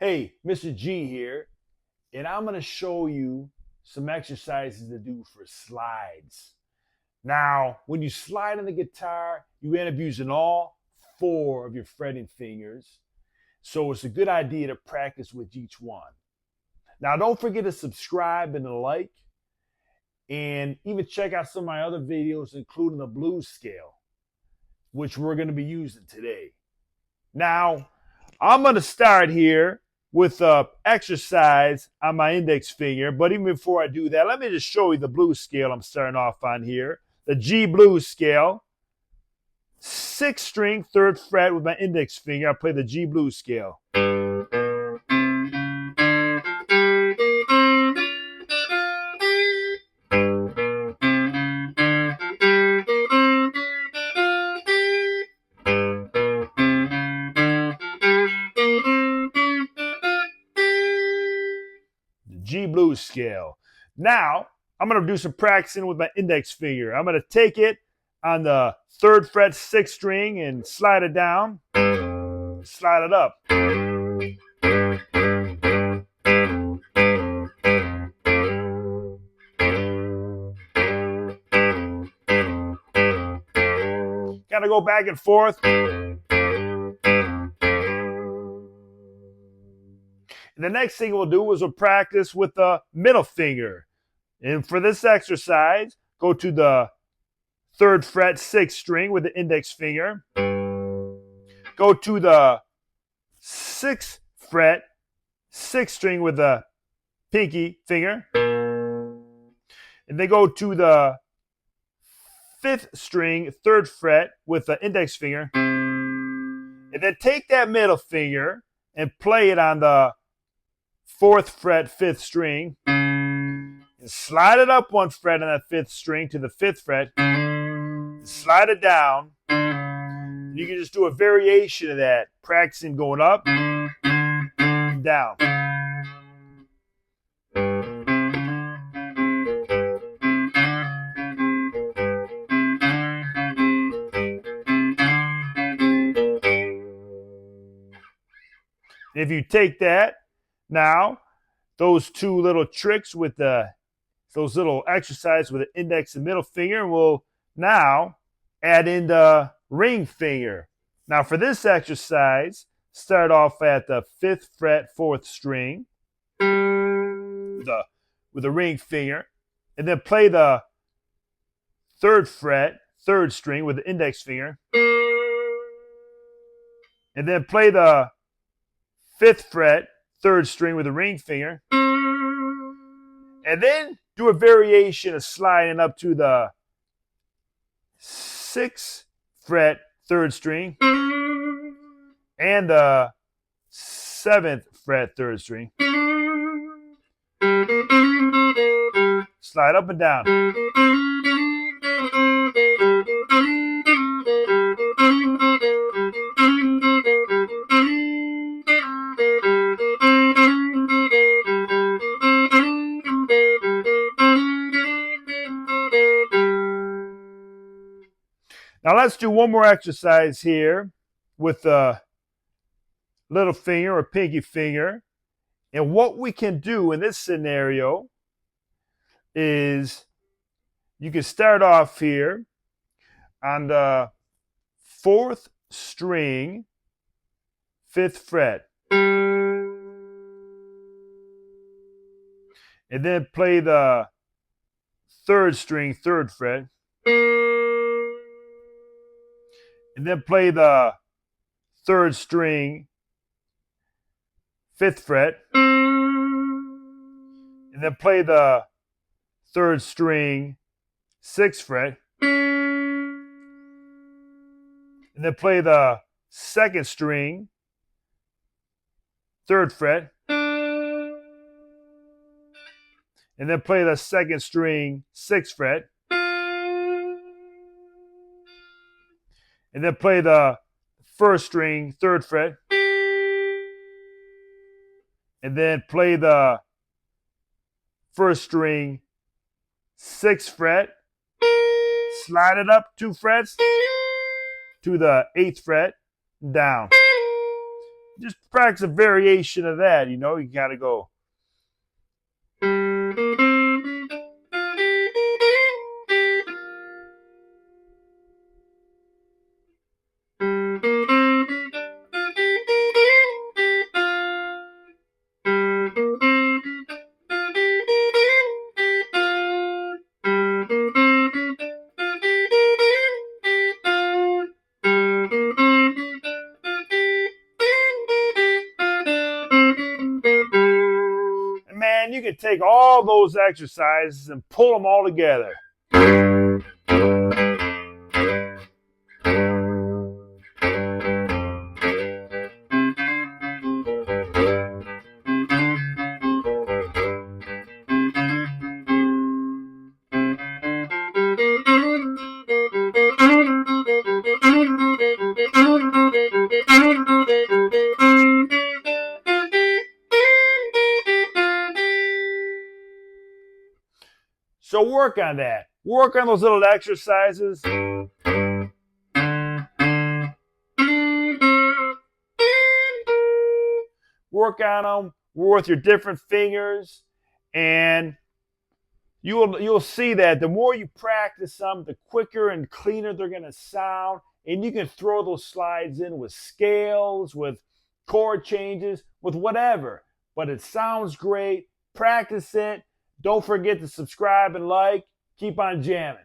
Hey, Mr. G here, and I'm going to show you some exercises to do for slides. Now, when you slide on the guitar, you end up using all four of your fretting fingers, so it's a good idea to practice with each one. Now, don't forget to subscribe and to like, and even check out some of my other videos, including the blues scale, which we're going to be using today. Now, I'm going to start here with an exercise on my index finger. But even before I do that, let me just show you the blues scale I'm starting off on here. The G blues scale. 6th string, 3rd fret with my index finger. I play the G blues scale. G blues scale. Now, I'm going to do some practicing with my index finger. I'm going to take it on the 3rd fret, 6th string, and slide it down, slide it up. Got to go back and forth. And the next thing we'll do is we'll practice with the middle finger. And for this exercise, go to the 3rd fret, 6th string with the index finger. Go to the 6th fret, 6th string with the pinky finger. And then go to the 5th string, 3rd fret with the index finger. And then take that middle finger and play it on the 4th fret, 5th string. And slide it up 1 fret on that 5th string to the 5th fret. Slide it down. You can just do a variation of that, practicing going up and down. If you take that now, those two little tricks with those little exercises with the index and middle finger, we'll now add in the ring finger. Now for this exercise, start off at the 5th fret, 4th string with the ring finger, and then play the 3rd fret, 3rd string with the index finger, and then play the 5th fret, 3rd string with the ring finger, and then do a variation of sliding up to the 6th fret, 3rd string, and the 7th fret, 3rd string. Slide up and down. Now let's do one more exercise here with the little finger or pinky finger. And what we can do in this scenario is you can start off here on the 4th string, 5th fret. And then play the 3rd string, 3rd fret. And then play the 3rd string, 5th fret. And then play the 3rd string, 6th fret. And then play the 2nd string, 3rd fret. And then play the 2nd string, 6th fret. And then play the 1st string, 3rd fret. And then play the 1st string, 6th fret. Slide it up 2 frets to the 8th fret, down. just practice a variation of that. You know, you gotta go. And man, you can take all those exercises and pull them all together. So work on that. Work on those little exercises. Work on them with your different fingers, and you'll see that the more you practice them, the quicker and cleaner they're going to sound. And you can throw those slides in with scales, with chord changes, with whatever. But it sounds great. Practice it. Don't forget to subscribe and like. Keep on jamming.